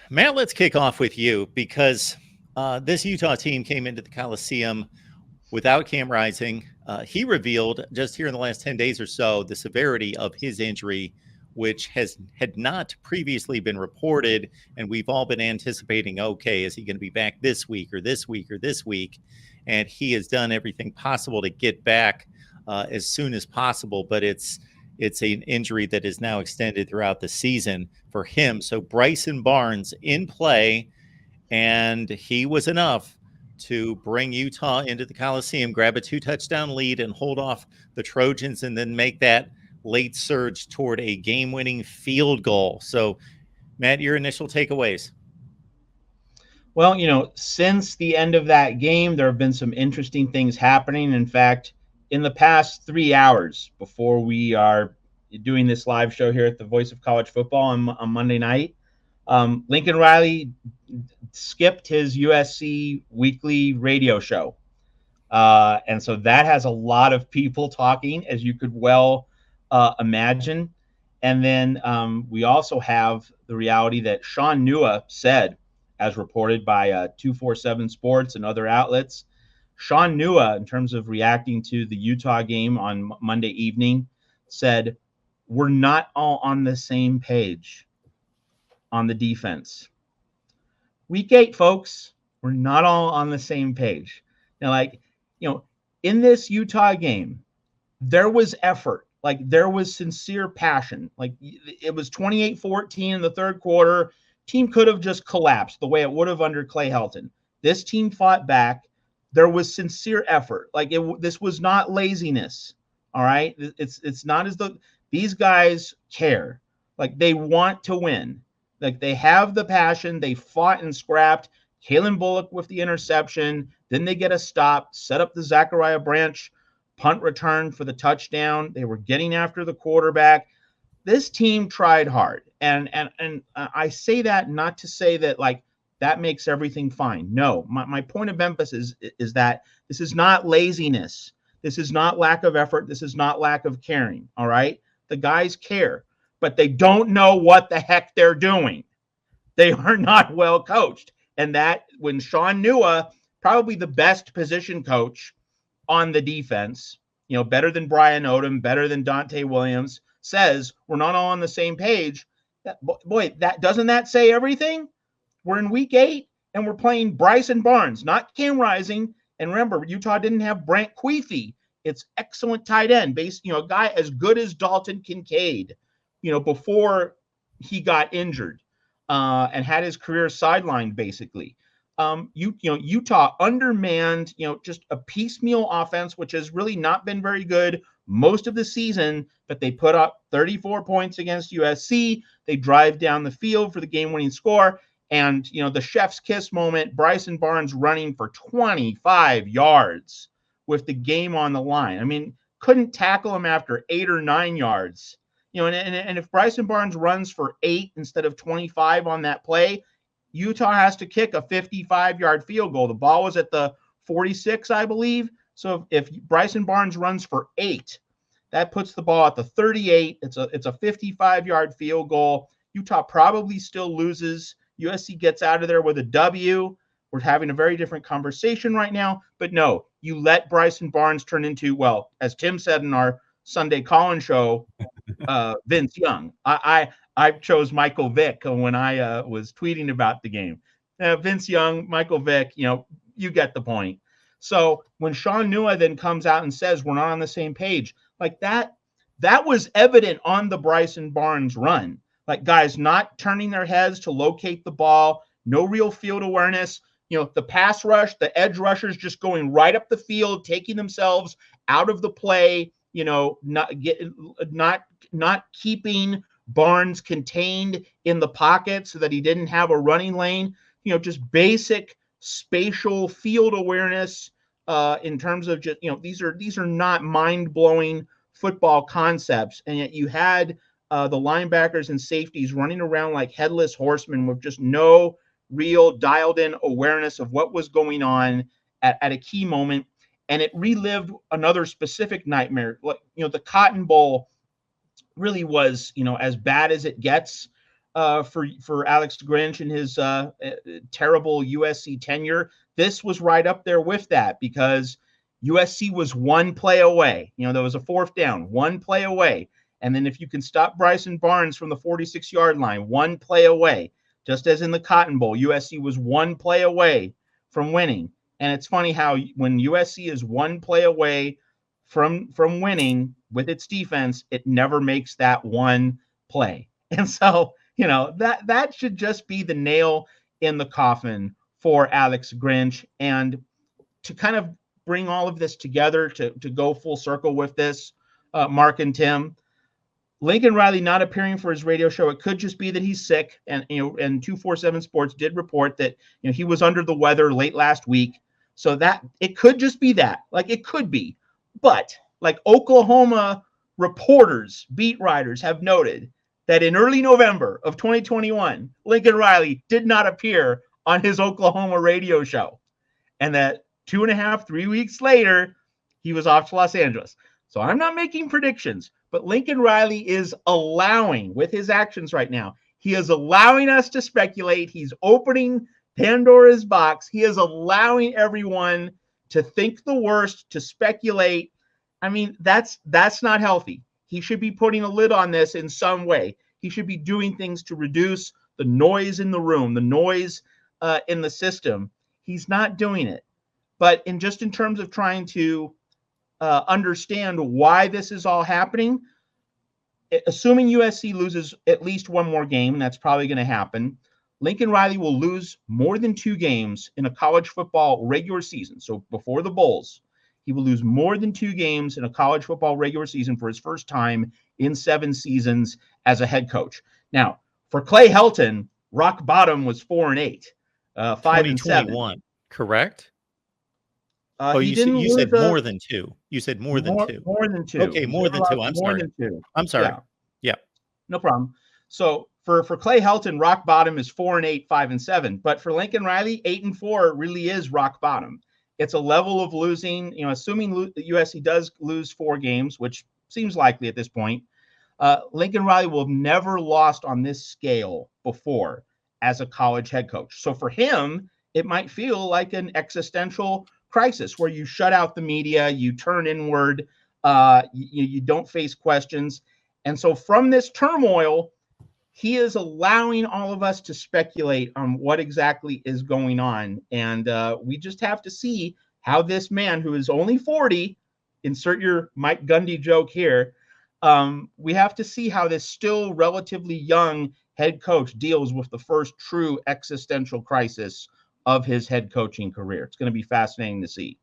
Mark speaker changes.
Speaker 1: Matt, let's kick off with you because this Utah team came into the Coliseum without Cam Rising. He revealed just here in the last 10 days or so the severity of his injury, which had not previously been reported. And we've all been anticipating, okay, is he going to be back this week or this week or this week? And he has done everything possible to get back as soon as possible. But it's an injury that is now extended throughout the season for him. So Bryson Barnes in play, and he was enough to bring Utah into the Coliseum, grab a 2-touchdown lead, and hold off the Trojans, and then make that late surge toward a game-winning field goal. So, Matt, your initial takeaways?
Speaker 2: Well, since the end of that game, there have been some interesting things happening. In fact, in the past 3 hours before we are doing this live show here at the Voice of College Football on Monday night, Lincoln Riley skipped his USC weekly radio show. And so that has a lot of people talking, as you could well imagine. And then we also have the reality that Sean Nua said, as reported by 247 Sports and other outlets, Sean Nua, in terms of reacting to the Utah game on Monday evening, said, "We're not all on the same page on the defense. Week 8, folks, we're not all on the same page." Now, in this Utah game, there was effort. There was sincere passion. It was 28-14 in the third quarter. Team could have just collapsed the way it would have under Clay Helton. This team fought back. There was sincere effort. This was not laziness. All right. It's not as though these guys care. They want to win. They have the passion. They fought and scrapped. Kalen Bullock with the interception. Then they get a stop, set up the Zachariah Branch punt return for the touchdown. They were getting after the quarterback. This team tried hard. And I say that not to say that that makes everything fine. No, my point of emphasis is that this is not laziness. This is not lack of effort. This is not lack of caring. All right. The guys care, but they don't know what the heck they're doing. They are not well coached. And that when Sean Nua, probably the best position coach on the defense, better than Brian Odom, better than Dante Williams, says we're not all on the same page. Doesn't that say everything? We're in week 8 and we're playing Bryson Barnes, not Cam Rising. And remember, Utah didn't have Brant Kuithe. It's excellent tight end, a guy as good as Dalton Kincaid, before he got injured and had his career sidelined, basically. Utah undermanned, just a piecemeal offense, which has really not been very good most of the season, but they put up 34 points against USC. They drive down the field for the game-winning score. And, the chef's kiss moment, Bryson Barnes running for 25 yards with the game on the line. I mean, couldn't tackle him after 8 or 9 yards. And if Bryson Barnes runs for 8 instead of 25 on that play, Utah has to kick a 55-yard field goal. The ball was at the 46, I believe. So if Bryson Barnes runs for 8, that puts the ball at the 38. It's a 55-yard field goal. Utah probably still loses. USC gets out of there with a W. We're having a very different conversation right now. But no, you let Bryson Barnes turn into, well, as Tim said in our Sunday call-in show, Vince Young. I chose Michael Vick when I was tweeting about the game. Vince Young, Michael Vick, you get the point. So when Sean Nua then comes out and says we're not on the same page, that was evident on the Bryson Barnes run. Guys not turning their heads to locate the ball, no real field awareness. The pass rush, the edge rushers just going right up the field, taking themselves out of the play, not keeping Barnes contained in the pocket so that he didn't have a running lane, just basic spatial field awareness in terms of just, these are not mind-blowing football concepts. And yet you had the linebackers and safeties running around like headless horsemen with just no real dialed-in awareness of what was going on at a key moment. And it relived another specific nightmare. The Cotton Bowl really was, as bad as it gets. for Alex Grinch and his terrible USC tenure. This was right up there with that because USC was one play away. There was a fourth down, one play away. And then if you can stop Bryson Barnes from the 46-yard line, one play away. Just as in the Cotton Bowl, USC was one play away from winning. And it's funny how when USC is one play away from winning with its defense, it never makes that one play. And so, that should just be the nail in the coffin for Alex Grinch. And to kind of bring all of this together, to go full circle with this, Mark and Tim, Lincoln Riley not appearing for his radio show, it could just be that he's sick. And 247 Sports did report that he was under the weather late last week. So that it could just be that. Like, it could be. But like Oklahoma reporters, beat writers have noted that in early November of 2021, Lincoln Riley did not appear on his Oklahoma radio show. And that 2.5, 3 weeks later, he was off to Los Angeles. So I'm not making predictions, but Lincoln Riley is allowing, with his actions right now, he is allowing us to speculate. He's opening Pandora's box. He is allowing everyone to think the worst, to speculate. I mean, that's not healthy. He should be putting a lid on this in some way. He should be doing things to reduce the noise in the room, the noise in the system. He's not doing it. But in terms of trying to understand why this is all happening, assuming USC loses at least one more game, and that's probably going to happen, Lincoln Riley will lose more than 2 games in a college football regular season. So before the bowls, he will lose more than 2 games in a college football regular season for his first time in 7 seasons as a head coach. Now, for Clay Helton, rock bottom was 4-8, 5-7.
Speaker 1: Correct?
Speaker 2: You
Speaker 1: said more than 2. You said more than 2.
Speaker 2: More than 2.
Speaker 1: Okay, more than 2. I'm sorry.
Speaker 2: Than 2.
Speaker 1: I'm sorry. Yeah.
Speaker 2: No problem. So for Clay Helton, rock bottom is 4-8, 5-7. But for Lincoln Riley, 8-4 really is rock bottom. It's a level of losing, assuming USC does lose 4 games, which seems likely at this point. Lincoln Riley will have never lost on this scale before as a college head coach. So for him, it might feel like an existential crisis where you shut out the media, you turn inward, you don't face questions. And so from this turmoil, he is allowing all of us to speculate on what exactly is going on. And we just have to see how this man, who is only 40, insert your Mike Gundy joke here, we have to see how this still relatively young head coach deals with the first true existential crisis of his head coaching career. It's going to be fascinating to see.